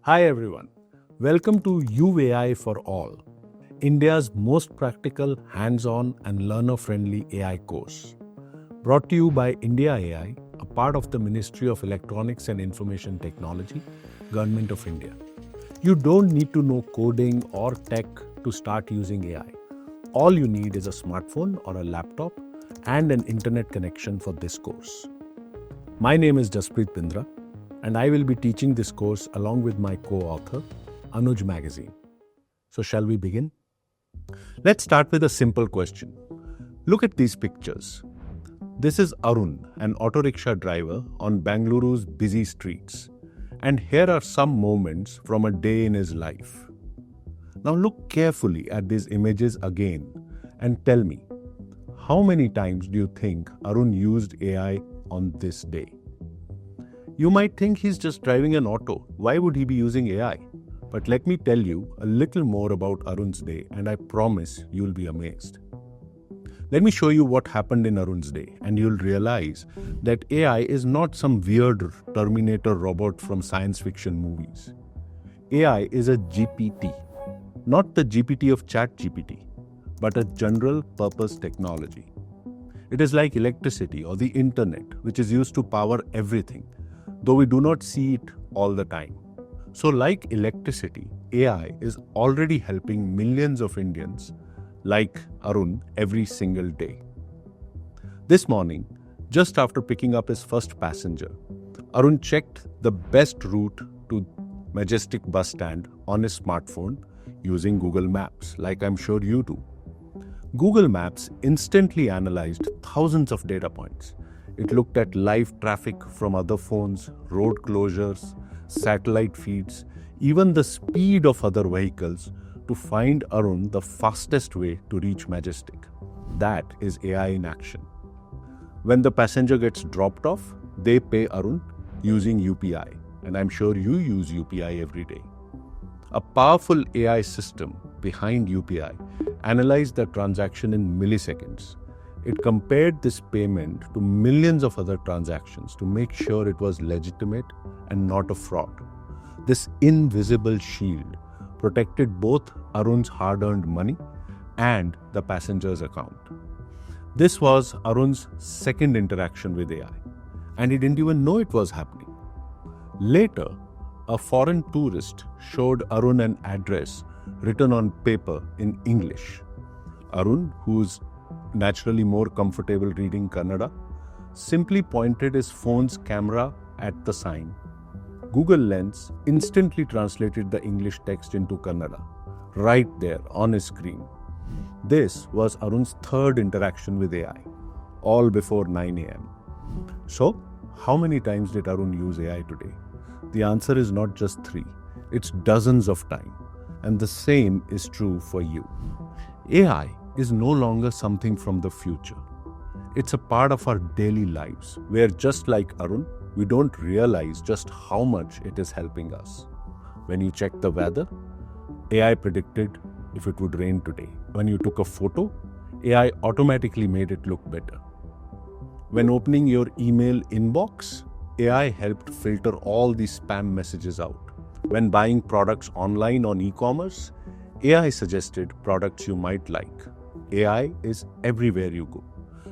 Hi everyone, welcome to YUVA AI for All, India's most practical, hands-on and learner-friendly AI course. Brought to you by India AI, a part of the Ministry of Electronics and Information Technology, Government of India. You don't need to know coding or tech to start using AI. All you need is a smartphone or a laptop and an internet connection for this course. My name is Jasprit Pindra, and I will be teaching this course along with my co-author, Anuj Magazine. So shall we begin? Let's start with a simple question. Look at these pictures. This is Arun, an auto rickshaw driver on Bengaluru's busy streets. And here are some moments from a day in his life. Now look carefully at these images again and tell me, how many times do you think Arun used AI on this day? You might think he's just driving an auto. Why would he be using AI? But let me tell you a little more about Arun's day, and I promise you'll be amazed. Let me show you what happened in Arun's day, and you'll realize that AI is not some weird Terminator robot from science fiction movies. AI is a GPT, not the GPT of ChatGPT, but a general purpose technology. It is like electricity or the internet, which is used to power everything, though we do not see it all the time. So like electricity, AI is already helping millions of Indians like Arun every single day. This morning, just after picking up his first passenger, Arun checked the best route to Majestic bus stand on his smartphone using Google Maps, like I'm sure you do. Google Maps instantly analyzed thousands of data points. It looked at live traffic from other phones, road closures, satellite feeds, even the speed of other vehicles to find Arun the fastest way to reach Majestic. That is AI in action. When the passenger gets dropped off, they pay Arun using UPI, and I'm sure you use UPI every day. A powerful AI system behind UPI analyzed the transaction in milliseconds. It compared this payment to millions of other transactions to make sure it was legitimate and not a fraud. This invisible shield protected both Arun's hard-earned money and the passenger's account. This was Arun's second interaction with AI, and he didn't even know it was happening. Later, a foreign tourist showed Arun an address written on paper in English. Arun, who's naturally more comfortable reading Kannada, simply pointed his phone's camera at the sign. Google Lens instantly translated the English text into Kannada, right there on his screen. This was Arun's third interaction with AI, all before 9 a.m. So, how many times did Arun use AI today? The answer is not just 3, it's dozens of times. And the same is true for you. AI is no longer something from the future. It's a part of our daily lives, where just like Arun, we don't realize just how much it is helping us. When you check the weather, AI predicted if it would rain today. When you took a photo, AI automatically made it look better. When opening your email inbox, AI helped filter all these spam messages out. When buying products online on e-commerce, AI suggested products you might like. AI is everywhere you go.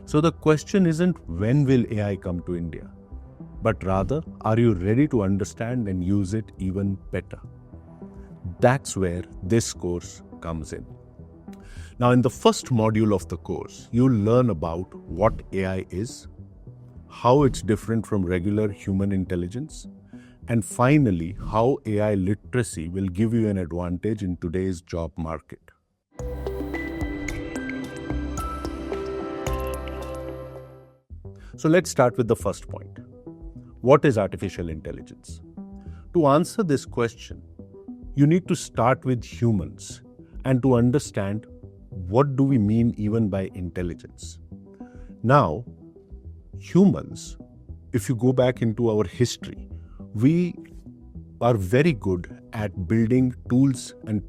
So the question isn't when will AI come to India, but rather, are you ready to understand and use it even better? That's where this course comes in. Now, in the first module of the course, you'll learn about what AI is, how it's different from regular human intelligence, and finally, how AI literacy will give you an advantage in today's job market. So let's start with the first point. What is artificial intelligence? To answer this question, you need to start with humans and to understand what do we mean even by intelligence. Now, humans, if you go back into our history, we are very good at building tools and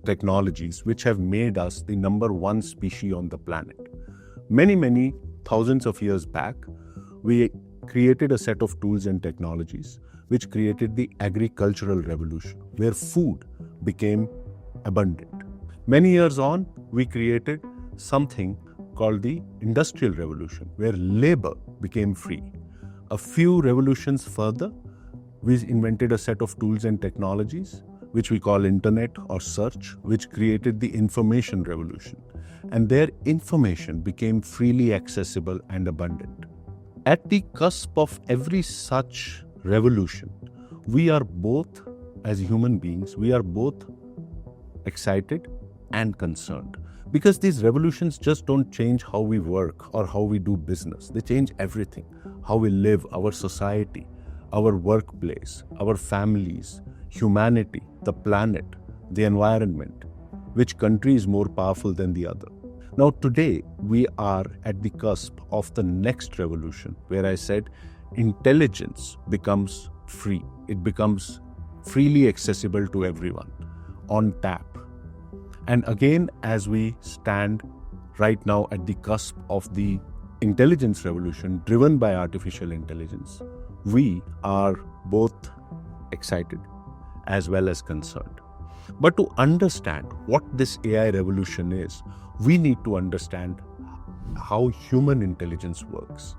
technologies which have made us the number one species on the planet. Many thousands of years back, we created a set of tools and technologies which created the agricultural revolution, where food became abundant. Many years on, we created something called the Industrial Revolution, where labor became free. A few revolutions further, we invented a set of tools and technologies, which we call internet or search, which created the information revolution. And their information became freely accessible and abundant. At the cusp of every such revolution, we are both, as human beings, we are both excited and concerned. Because these revolutions just don't change how we work or how we do business. They change everything. How we live, our society, our workplace, our families, humanity, the planet, the environment. Which country is more powerful than the other? Now today, we are at the cusp of the next revolution, where I said intelligence becomes free. It becomes freely accessible to everyone, on tap. And again, as we stand right now at the cusp of the intelligence revolution driven by artificial intelligence, we are both excited as well as concerned. But to understand what this AI revolution is, we need to understand how human intelligence works.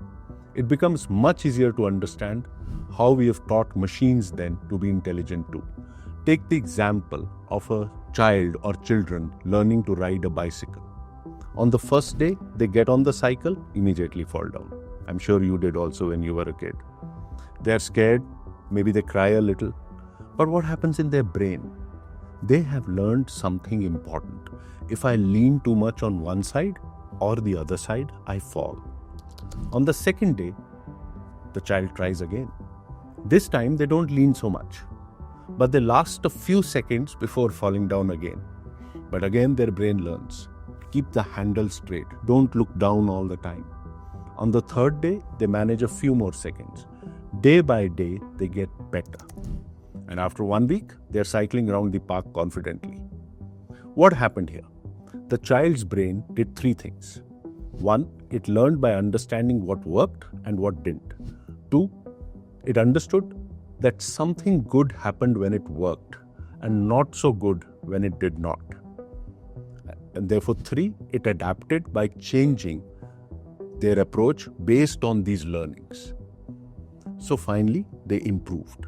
It becomes much easier to understand how we have taught machines then to be intelligent too. Take the example of a child or children learning to ride a bicycle. On the first day, they get on the cycle, immediately fall down. I'm sure you did also when you were a kid. They're scared, maybe they cry a little. But what happens in their brain? They have learned something important. If I lean too much on one side or the other side, I fall. On the second day, the child tries again. This time, they don't lean so much, but they last a few seconds before falling down again. But again, their brain learns. Keep the handle straight. Don't look down all the time. On the third day, they manage a few more seconds. Day by day, they get better. And after 1 week, they're cycling around the park confidently. What happened here? The child's brain did three things. One, it learned by understanding what worked and what didn't. Two, it understood that something good happened when it worked and not so good when it did not. And therefore, three, it adapted by changing their approach based on these learnings. So finally, they improved.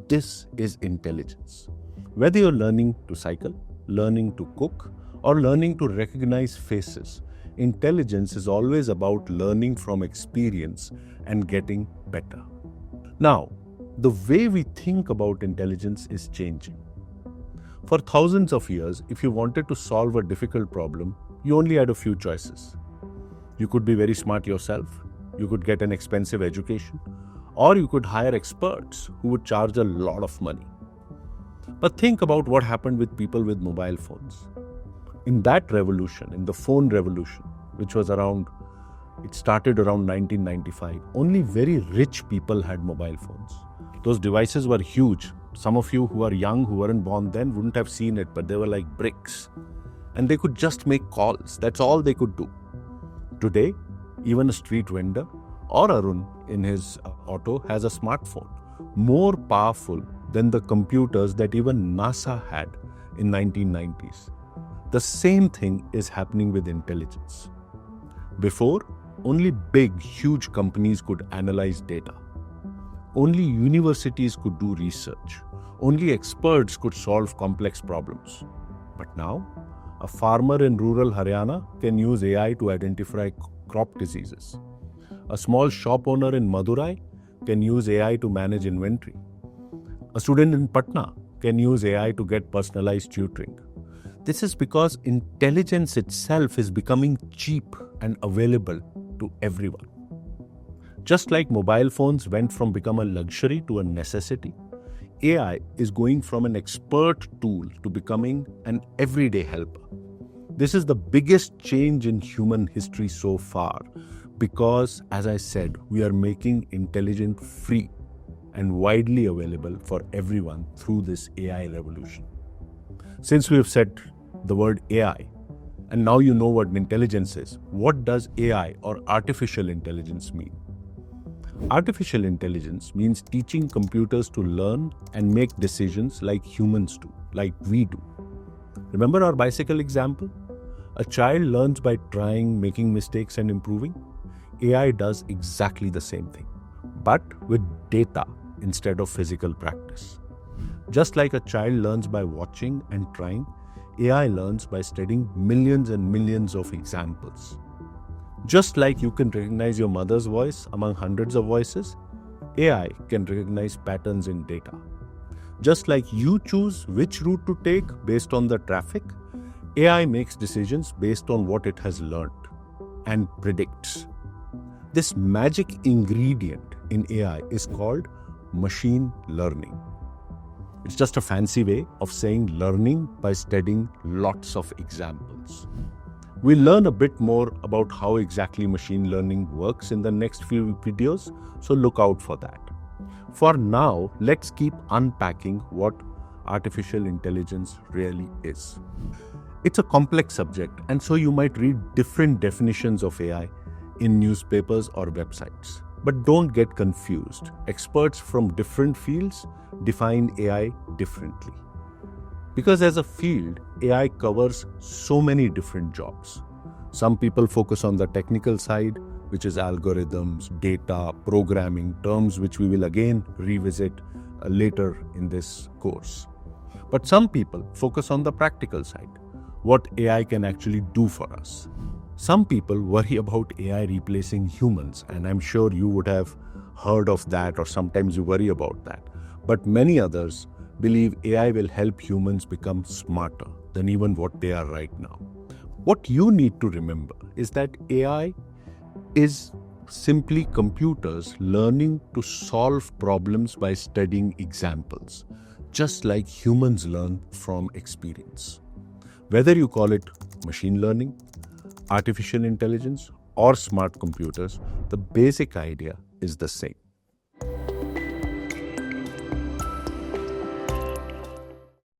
This is intelligence. Whether you're learning to cycle, learning to cook, or learning to recognize faces, intelligence is always about learning from experience and getting better. Now, the way we think about intelligence is changing. For thousands of years, if you wanted to solve a difficult problem, you only had a few choices. You could be very smart yourself, you could get an expensive education, or you could hire experts who would charge a lot of money. But think about what happened with people with mobile phones. In that revolution, in the phone revolution, which was it started around 1995, only very rich people had mobile phones. Those devices were huge. Some of you who are young, who weren't born then, wouldn't have seen it, but they were like bricks. And they could just make calls. That's all they could do. Today, even a street vendor or Arun in his auto has a smartphone, more powerful than the computers that even NASA had in 1990s. The same thing is happening with intelligence. Before, only big, huge companies could analyze data. Only universities could do research. Only experts could solve complex problems. But now, a farmer in rural Haryana can use AI to identify crop diseases. A small shop owner in Madurai can use AI to manage inventory. A student in Patna can use AI to get personalized tutoring. This is because intelligence itself is becoming cheap and available to everyone. Just like mobile phones went from become a luxury to a necessity, AI is going from an expert tool to becoming an everyday helper. This is the biggest change in human history so far because, as I said, we are making intelligence free and widely available for everyone through this AI revolution. Since we have said the word AI, and now you know what intelligence is, what does AI or artificial intelligence mean? Artificial intelligence means teaching computers to learn and make decisions like humans do, like we do. Remember our bicycle example? A child learns by trying, making mistakes, and improving. AI does exactly the same thing, but with data instead of physical practice. Just like a child learns by watching and trying, AI learns by studying millions and millions of examples. Just like you can recognize your mother's voice among hundreds of voices, AI can recognize patterns in data. Just like you choose which route to take based on the traffic, AI makes decisions based on what it has learned and predicts. This magic ingredient in AI is called machine learning. It's just a fancy way of saying learning by studying lots of examples. We'll learn a bit more about how exactly machine learning works in the next few videos, so look out for that. For now, let's keep unpacking what artificial intelligence really is. It's a complex subject, and so you might read different definitions of AI in newspapers or websites. But don't get confused. Experts from different fields define AI differently. Because as a field, AI covers so many different jobs. Some people focus on the technical side, which is algorithms, data, programming, terms which we will again revisit later in this course. But some people focus on the practical side, what AI can actually do for us. Some people worry about AI replacing humans, and I'm sure you would have heard of that, or sometimes you worry about that. But many others believe AI will help humans become smarter than even what they are right now. What you need to remember is that AI is simply computers learning to solve problems by studying examples, just like humans learn from experience. Whether you call it machine learning, artificial intelligence, or smart computers, the basic idea is the same.